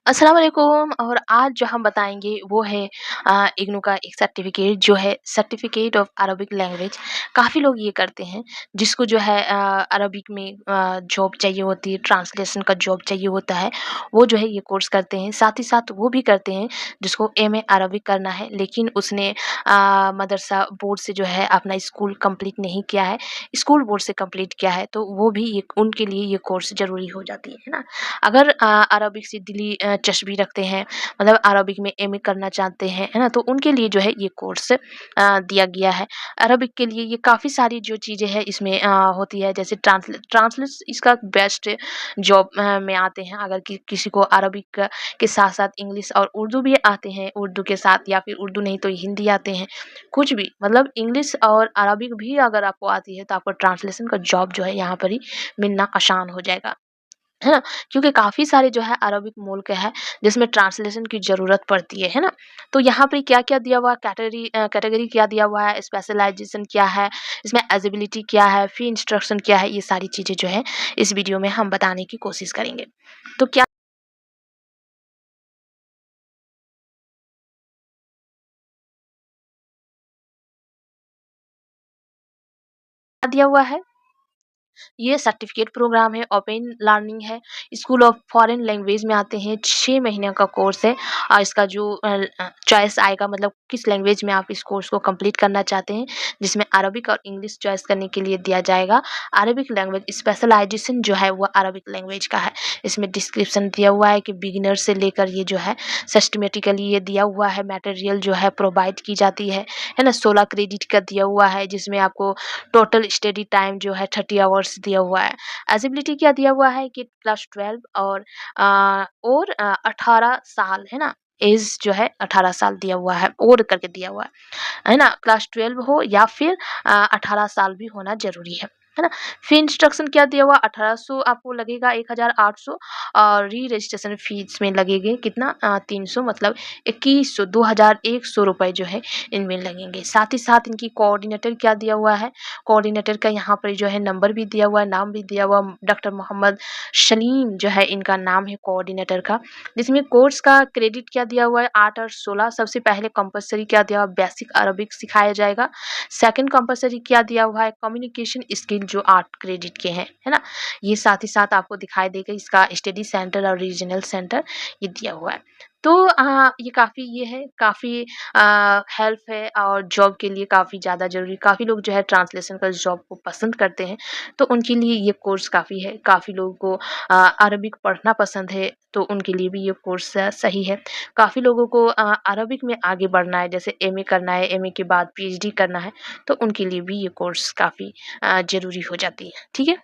अस्सलाम वालेकुम। और आज जो हम बताएँगे वो है इग्नू का एक सर्टिफ़िकेट जो है सर्टिफ़िकेट ऑफ अरबिक लैंग्वेज। काफ़ी लोग ये करते हैं जिसको जो है अरबिक में जॉब चाहिए होती है, ट्रांसलेशन का जॉब चाहिए होता है, वो जो है ये कोर्स करते हैं। साथ ही साथ वो भी करते हैं जिसको एमए अरबिक करना है लेकिन उसने मदरसा बोर्ड से जो है अपना स्कूल कंप्लीट नहीं किया है, स्कूल बोर्ड से कंप्लीट किया है, तो वो भी ये उनके लिए ये कोर्स ज़रूरी हो जाती है ना? अगर अरबिक से दिली चस्पी रखते हैं, मतलब अरबिक में एमए करना चाहते हैं, है ना? तो उनके लिए जो है ये कोर्स दिया गया है। अरबिक के लिए ये काफ़ी सारी जो चीज़ें हैं इसमें होती है, जैसे ट्रांसलेट इसका बेस्ट जॉब में आते हैं। अगर किसी को अरबिक के साथ-साथ इंग्लिश और उर्दू भी आते हैं, उर्दू के साथ या फिर उर्दू नहीं तो हिंदी आते हैं, कुछ भी मतलब इंग्लिश और अरबिक भी अगर आपको आती है तो आपको ट्रांसलेशन का जॉब जो है यहाँ पर ही मिलना आसान हो जाएगा। है ना? क्योंकि काफ़ी सारे जो है अरबिक मुल्क है जिसमें ट्रांसलेशन की ज़रूरत पड़ती है ना? तो यहाँ पे क्या-क्या दिया हुआ है, कैटेगरी क्या दिया हुआ है, स्पेशलाइज़ेशन क्या है, इसमें एलिजिबिलिटी क्या है, फी इंस्ट्रक्शन क्या है, ये सारी चीज़ें जो है इस वीडियो में हम बताने की कोशिश करेंगे। तो क्या दिया हुआ है? ये सर्टिफिकेट प्रोग्राम है, ओपन लर्निंग है, स्कूल ऑफ फॉरेन लैंग्वेज में आते हैं, 6 महीने का कोर्स है और इसका जो चॉइस आएगा, मतलब किस लैंग्वेज में आप इस कोर्स को कंप्लीट करना चाहते हैं, जिसमें अरबिक और इंग्लिश चॉइस करने के लिए दिया जाएगा। अरबिक लैंग्वेज स्पेशलाइज़ेशन जो है वो अरबिक लैंग्वेज का है। इसमें डिस्क्रिप्शन दिया हुआ है कि बिगिनर से लेकर ये जो है सिस्टमैटिकली ये दिया हुआ है, मटेरियल जो है प्रोवाइड की जाती है ना? 16 क्रेडिट का दिया हुआ है जिसमें आपको टोटल स्टडी टाइम जो है 30 आवर्स दिया हुआ है। एलिजिबिलिटी क्या दिया हुआ है कि क्लास 12 और 18 साल, है ना? ऐज जो है 18 साल दिया हुआ है, और करके दिया हुआ है ना? क्लास 12 हो या फिर 18 साल भी होना ज़रूरी है ना? फी इंस्ट्रक्शन क्या दिया हुआ, 1800 आपको लगेगा, 1800 और री-रजिस्ट्रेशन फीस में लगेंगे कितना 300, मतलब 2100 2100 रुपए जो है इनमें लगेंगे। साथ ही साथ इनकी कोऑर्डिनेटर क्या दिया हुआ है, कोऑर्डिनेटर का यहाँ पर जो है नंबर भी दिया हुआ है, नाम भी दिया हुआ, डॉक्टर मोहम्मद सलीम जो है इनका नाम है कोऑर्डिनेटर का। जिसमें कोर्स का क्रेडिट क्या दिया हुआ है, 8 और 16। सबसे पहले कंपल्सरी क्या दिया हुआ है, बेसिक अरबिक सिखाया जाएगा। सेकंड कंपल्सरी क्या दिया हुआ है, कम्युनिकेशन स्किल जो 8 क्रेडिट के हैं, है ना? ये साथ ही साथ आपको दिखाई देगा इसका स्टडी सेंटर और रीजनल सेंटर ये दिया हुआ है। तो ये काफ़ी ये है, काफ़ी हेल्प है और जॉब के लिए काफ़ी ज़्यादा ज़रूरी, काफ़ी लोग जो है ट्रांसलेशन का जॉब को पसंद करते हैं, तो उनके लिए ये कोर्स काफ़ी है। काफ़ी लोगों को अरबिक पढ़ना पसंद है, तो उनके लिए भी ये कोर्स सही है। काफ़ी लोगों को अरबिक में आगे बढ़ना है, जैसे एमए करना है, एमए के बाद पीएचडी करना है, तो उनके लिए भी ये कोर्स काफ़ी ज़रूरी हो जाती है। ठीक है?